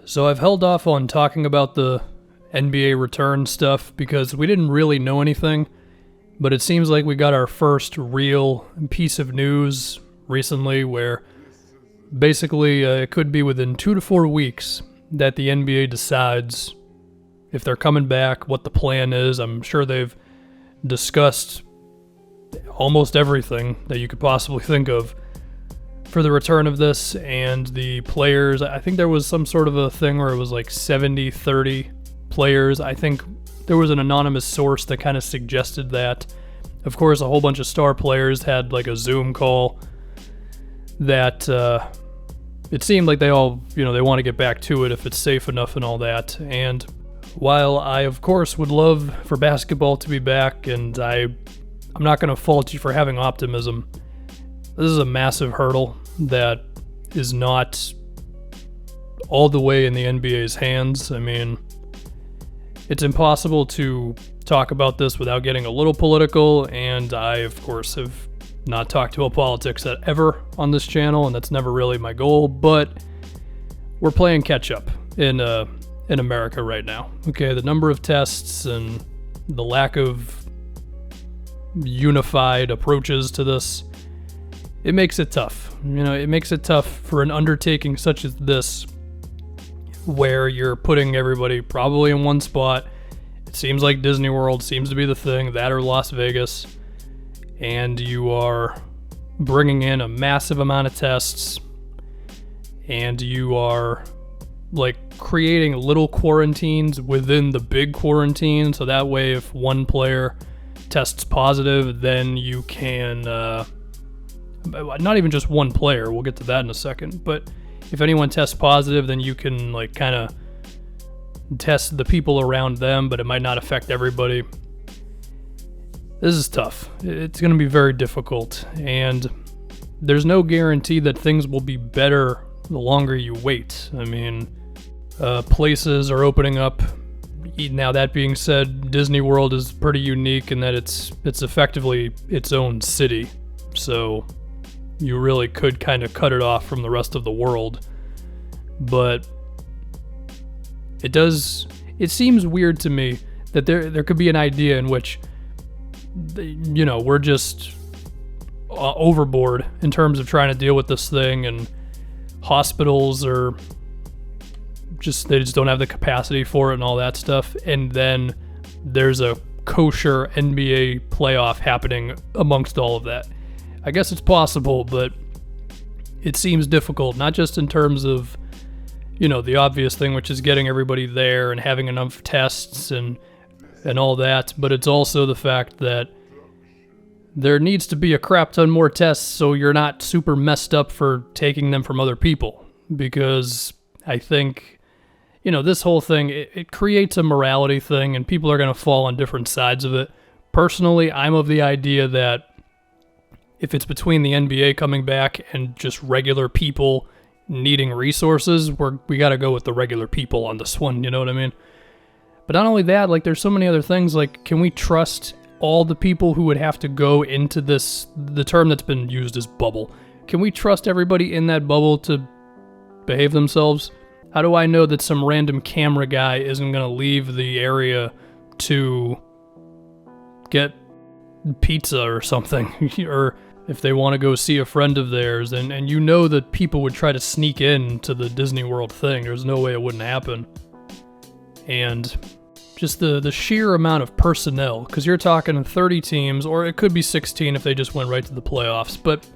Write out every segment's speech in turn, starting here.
So I've held off on talking about the NBA return stuff because we didn't really know anything, but it seems like we got our first real piece of news recently where basically it could be within 2 to 4 weeks that the NBA decides if they're coming back, what the plan is. I'm sure they've discussed almost everything that you could possibly think of for the return of this, and the players, I think there was some sort of a thing where it was like 70-30 players. I think there was an anonymous source that kind of suggested that. Of course, a whole bunch of star players had like a Zoom call that it seemed like they all, they want to get back to it if it's safe enough and all that. And while I, of course, would love for basketball to be back, and I'm not going to fault you for having optimism, this is a massive hurdle that is not all the way in the NBA's hands. I mean, it's impossible to talk about this without getting a little political, and I, of course, have not talked about politics ever on this channel, and that's never really my goal, but we're playing catch up in America right now. Okay, the number of tests and the lack of unified approaches to this, it makes it tough. It makes it tough for an undertaking such as this, where you're putting everybody probably in one spot. It seems like Disney World seems to be the thing, that or Las Vegas, and you are bringing in a massive amount of tests, and you are like creating little quarantines within the big quarantine, so that way if one player tests positive, then you can not even just one player, we'll get to that in a second, but if anyone tests positive, then you can like kind of test the people around them, but it might not affect everybody. This is tough. It's going to be very difficult, and there's no guarantee that things will be better the longer you wait. I mean, places are opening up. Now, that being said, Disney World is pretty unique in that it's effectively its own city, so you really could kind of cut it off from the rest of the world. But it seems weird to me that there could be an idea in which, we're just overboard in terms of trying to deal with this thing, and hospitals are they just don't have the capacity for it and all that stuff, and then there's a kosher NBA playoff happening amongst all of that. I guess it's possible, but it seems difficult, not just in terms of, the obvious thing, which is getting everybody there and having enough tests and all that, but it's also the fact that there needs to be a crap ton more tests so you're not super messed up for taking them from other people. Because I think, this whole thing, it creates a morality thing, and people are going to fall on different sides of it. Personally, I'm of the idea that if it's between the NBA coming back and just regular people needing resources, we got to go with the regular people on this one, you know what I mean? But not only that, like, there's so many other things, like, can we trust all the people who would have to go into this, the term that's been used is bubble. Can we trust everybody in that bubble to behave themselves? How do I know that some random camera guy isn't going to leave the area to get pizza or something? Or if they want to go see a friend of theirs, and that people would try to sneak in to the Disney World thing. There's no way it wouldn't happen. And just the sheer amount of personnel, because you're talking 30 teams, or it could be 16 if they just went right to the playoffs, but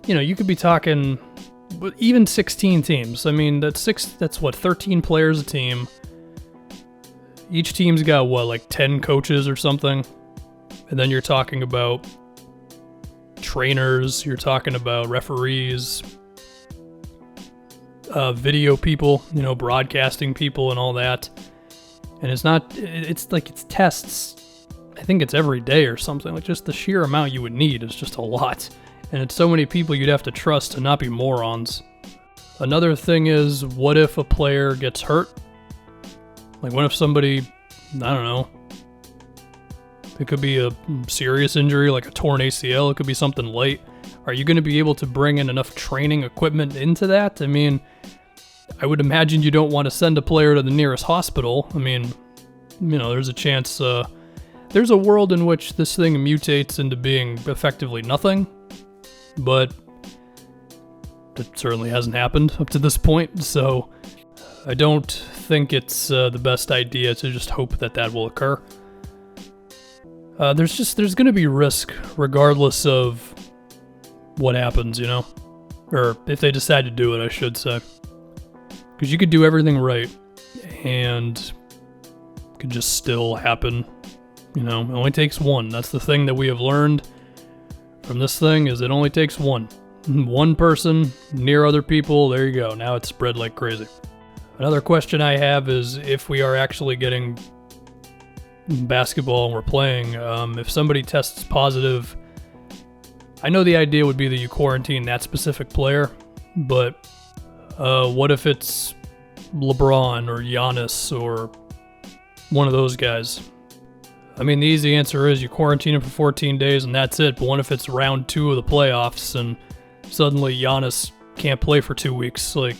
you could be talking even 16 teams. I mean, that's 13 players a team. Each team's got like 10 coaches or something, and then you're talking about trainers, you're talking about referees, video people, broadcasting people and all that. And it's tests. I think it's every day or something. Like, just the sheer amount you would need is just a lot. And it's so many people you'd have to trust to not be morons. Another thing is, what if a player gets hurt? Like, what if somebody, I don't know, it could be a serious injury, like a torn ACL, it could be something light. Are you going to be able to bring in enough training equipment into that? I mean, I would imagine you don't want to send a player to the nearest hospital. I mean, there's a chance, there's a world in which this thing mutates into being effectively nothing, but it certainly hasn't happened up to this point, so I don't think it's the best idea to just hope that will occur. There's going to be risk regardless of what happens, or if they decide to do it, I should say. Because you could do everything right, and it could just still happen. It only takes one. That's the thing that we have learned from this thing, is it only takes one. One person near other people, there you go. Now it's spread like crazy. Another question I have is if we are actually getting basketball and we're playing, if somebody tests positive, I know the idea would be that you quarantine that specific player, but what if it's LeBron or Giannis or one of those guys? I mean, the easy answer is you quarantine him for 14 days and that's it, but what if it's round 2 of the playoffs and suddenly Giannis can't play for 2 weeks? Like,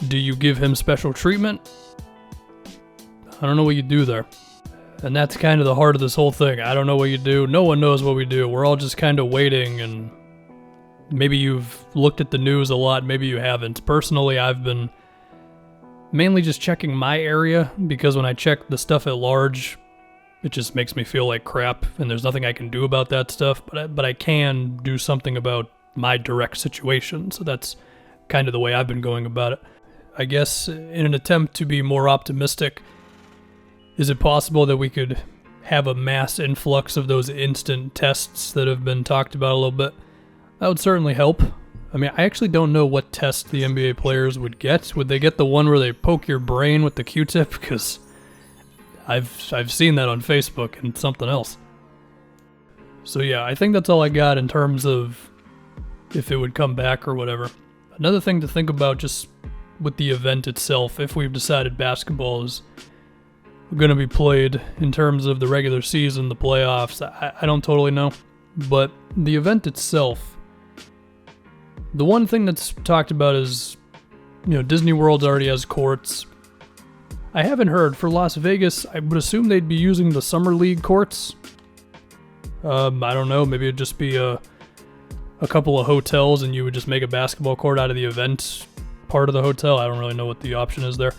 do you give him special treatment? I don't know what you do there. And that's kind of the heart of this whole thing. I don't know what you do. No one knows what we do. We're all just kind of waiting, and maybe you've looked at the news a lot, maybe you haven't. Personally, I've been mainly just checking my area, because when I check the stuff at large, it just makes me feel like crap, and there's nothing I can do about that stuff, but I can do something about my direct situation, so that's kind of the way I've been going about it. I guess in an attempt to be more optimistic, is it possible that we could have a mass influx of those instant tests that have been talked about a little bit? That would certainly help. I mean, I actually don't know what test the NBA players would get. Would they get the one where they poke your brain with the Q-tip? Because I've seen that on Facebook and something else. So yeah, I think that's all I got in terms of if it would come back or whatever. Another thing to think about just with the event itself, if we've decided basketball is going to be played in terms of the regular season, the playoffs, I don't totally know. But the event itself, the one thing that's talked about is, Disney World already has courts. I haven't heard for Las Vegas. I would assume they'd be using the Summer League courts. I don't know. Maybe it'd just be a couple of hotels and you would just make a basketball court out of the event part of the hotel. I don't really know what the option is there.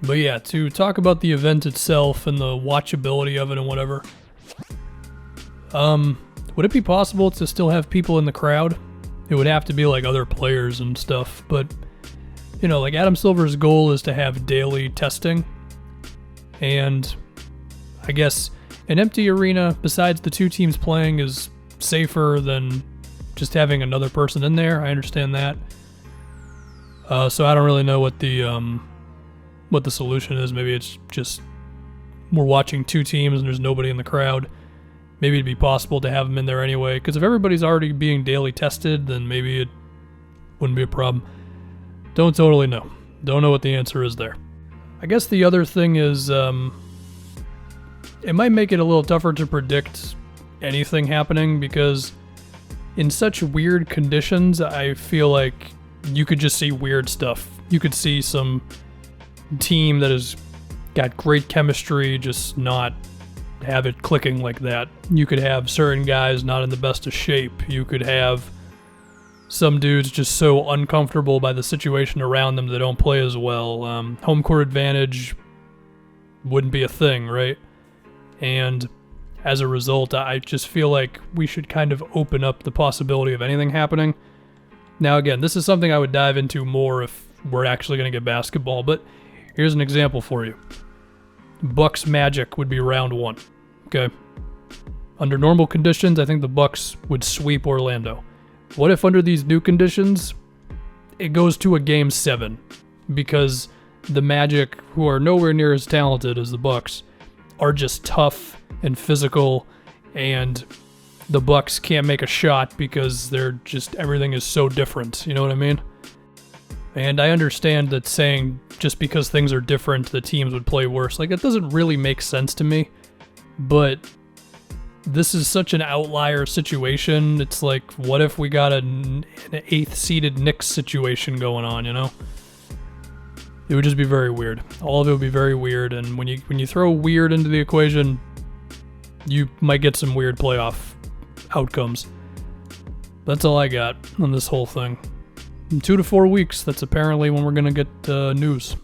But yeah, to talk about the event itself and the watchability of it and whatever. Would it be possible to still have people in the crowd? It would have to be like other players and stuff, but like Adam Silver's goal is to have daily testing. And I guess an empty arena besides the 2 teams playing is safer than just having another person in there. I understand that. So I don't really know what the solution is. Maybe it's just we're watching 2 teams and there's nobody in the crowd. Maybe it'd be possible to have them in there anyway, because if everybody's already being daily tested, then maybe it wouldn't be a problem. Don't totally know. Don't know what the answer is there. I guess the other thing is it might make it a little tougher to predict anything happening, because in such weird conditions, I feel like you could just see weird stuff. You could see some team that has got great chemistry just not have it clicking like that. You could have certain guys not in the best of shape. You could have some dudes just so uncomfortable by the situation around them that don't play as well. Home court advantage wouldn't be a thing, right? And as a result, I just feel like we should kind of open up the possibility of anything happening. Now again, this is something I would dive into more if we're actually going to get basketball, but here's an example for you. Bucks Magic would be round 1. Okay. Under normal conditions, I think the Bucks would sweep Orlando. What if under these new conditions, it goes to a game 7? Because the Magic, who are nowhere near as talented as the Bucks, are just tough and physical, and the Bucks can't make a shot because everything is so different. You know what I mean? And I understand that saying just because things are different, the teams would play worse. Like, it doesn't really make sense to me. But this is such an outlier situation. It's like, what if we got an 8th seeded Knicks situation going on, It would just be very weird. All of it would be very weird, and when you throw weird into the equation, you might get some weird playoff outcomes. That's all I got on this whole thing. In 2 to 4 weeks, that's apparently when we're gonna get news.